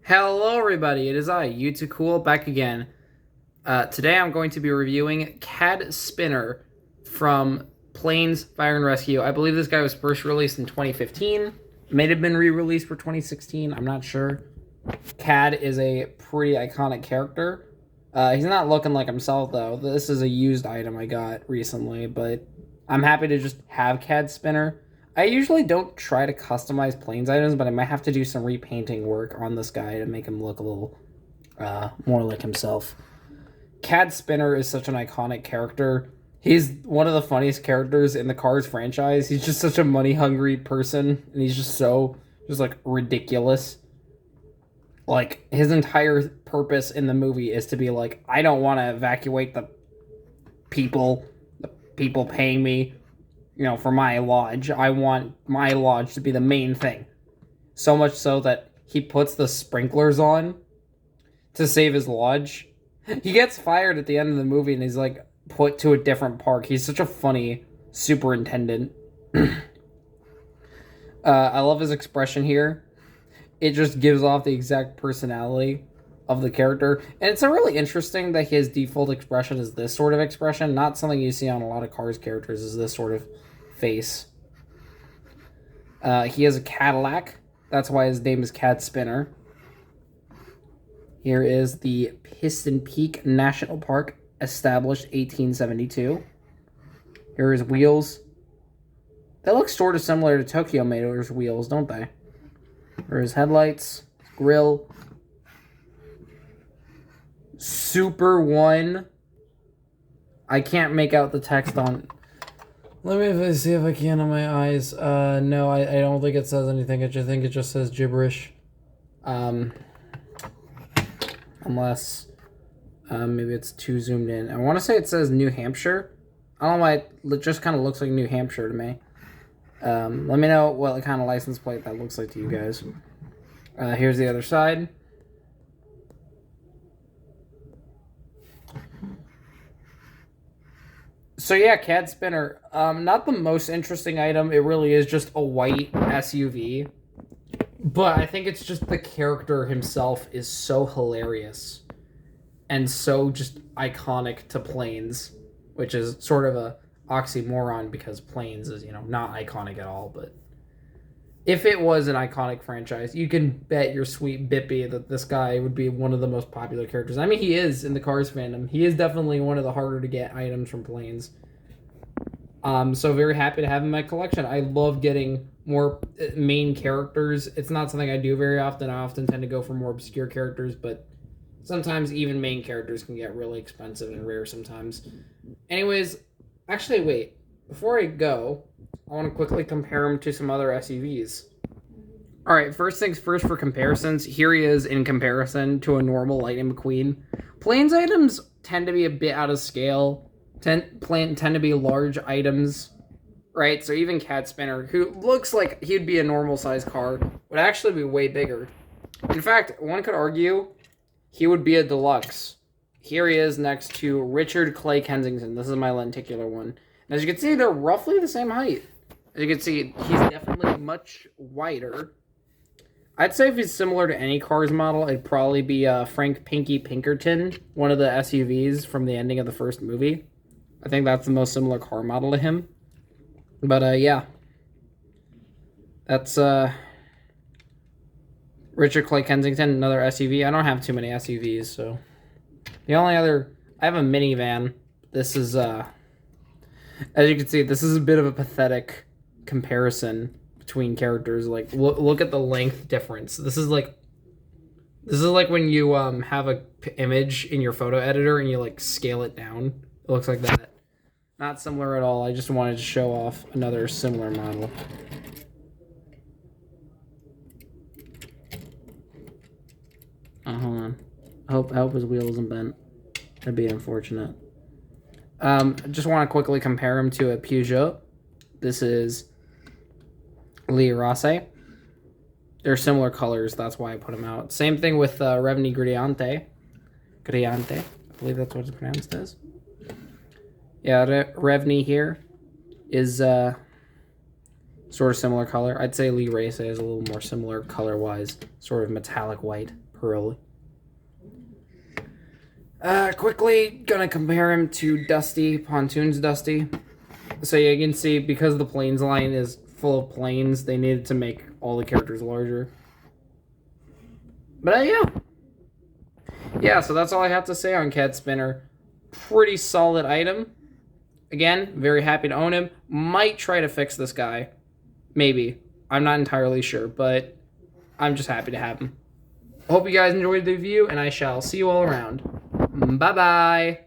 Hello everybody, it is I, Cool, back again. Today I'm going to be reviewing Cad Spinner from Planes, Fire and Rescue. I believe this guy was first released in 2015. May have been re-released for 2016, I'm not sure. Cad is a pretty iconic character. He's not looking like himself though. This is a used item I got recently, but I'm happy to just have Cad Spinner. I usually don't try to customize Planes items, but I might have to do some repainting work on this guy to make him look a little more like himself. Cad Spinner is such an iconic character. He's one of the funniest characters in the Cars franchise. He's just such a money-hungry person, and he's just like, ridiculous. Like, his entire purpose in the movie is to be like, I don't want to evacuate the people paying me, for my lodge. I want my lodge to be the main thing. So much so that he puts the sprinklers on to save his lodge. He gets fired at the end of the movie and he's like put to a different park. He's such a funny superintendent. I love his expression here. It just gives off the exact personality of the character. And it's really interesting that his default expression is this sort of expression. Not something you see on a lot of Cars characters is this sort of face. He has a Cadillac. That's why his name is Cad Spinner. Here is the Piston Peak National Park, established 1872. Here are his wheels. They look sort of similar to Tokyo Motor's wheels, don't they? Here are his headlights, grill. Super 1. I can't make out the text on... Let me see if I can on my eyes. No, I don't think it says anything. I just think it just says gibberish. Unless maybe it's too zoomed in. I want to say it says New Hampshire. I don't know why it just kind of looks like New Hampshire to me. Let me know what kind of license plate that looks like to you guys. Here's the other side. So yeah, Cad Spinner, not the most interesting item. It really is just a white SUV. But I think it's just the character himself is so hilarious. And so just iconic to Planes. Which is sort of a oxymoron because Planes is, not iconic at all. But if it was an iconic franchise, you can bet your sweet Bippy that this guy would be one of the most popular characters. I mean, he is in the Cars fandom. He is definitely one of the harder to get items from Planes. So very happy to have him in my collection. I love getting more main characters. It's not something I do very often. I often tend to go for more obscure characters, but sometimes even main characters can get really expensive and rare sometimes. Anyways, actually, wait. Before I go, I want to quickly compare him to some other SUVs. Alright, first things first for comparisons. Here he is in comparison to a normal Lightning McQueen. Planes items tend to be a bit out of scale. Tend to be large items, right? So even Cad Spinner, who looks like he'd be a normal size car, would actually be way bigger. In fact, one could argue he would be a deluxe. Here he is next to Richard Clay Kensington. This is my lenticular one. And as you can see, they're roughly the same height. As you can see, he's definitely much wider. I'd say if he's similar to any Cars model, it'd probably be Frank Pinky Pinkerton, one of the SUVs from the ending of the first movie. I think that's the most similar car model to him. But, yeah. That's, Richard Clay Kensington, another SUV. I don't have too many SUVs, so... The only other... I have a minivan. This is, as you can see, this is a bit of a pathetic comparison between characters. Like, look at the length difference. This is like when you, have a image in your photo editor and you, like, scale it down. It looks like that. Not similar at all. I just wanted to show off another similar model. Hold on. I hope his wheel isn't bent. That'd be unfortunate. I just want to quickly compare him to a Peugeot. This is Lee Rossi. They're similar colors. That's why I put them out. Same thing with Revni Griante. I believe that's what it's pronounced as. Yeah, Revni here is sort of similar color. I'd say Lee Race is a little more similar color-wise, sort of metallic white. Pearly. Quickly gonna compare him to Dusty, Pontoon's Dusty. So you can see, because the planes line is full of planes, they needed to make all the characters larger. But yeah. Yeah, so that's all I have to say on Cad Spinner. Pretty solid item. Again, very happy to own him. Might try to fix this guy. Maybe. I'm not entirely sure, but I'm just happy to have him. Hope you guys enjoyed the review, and I shall see you all around. Bye-bye.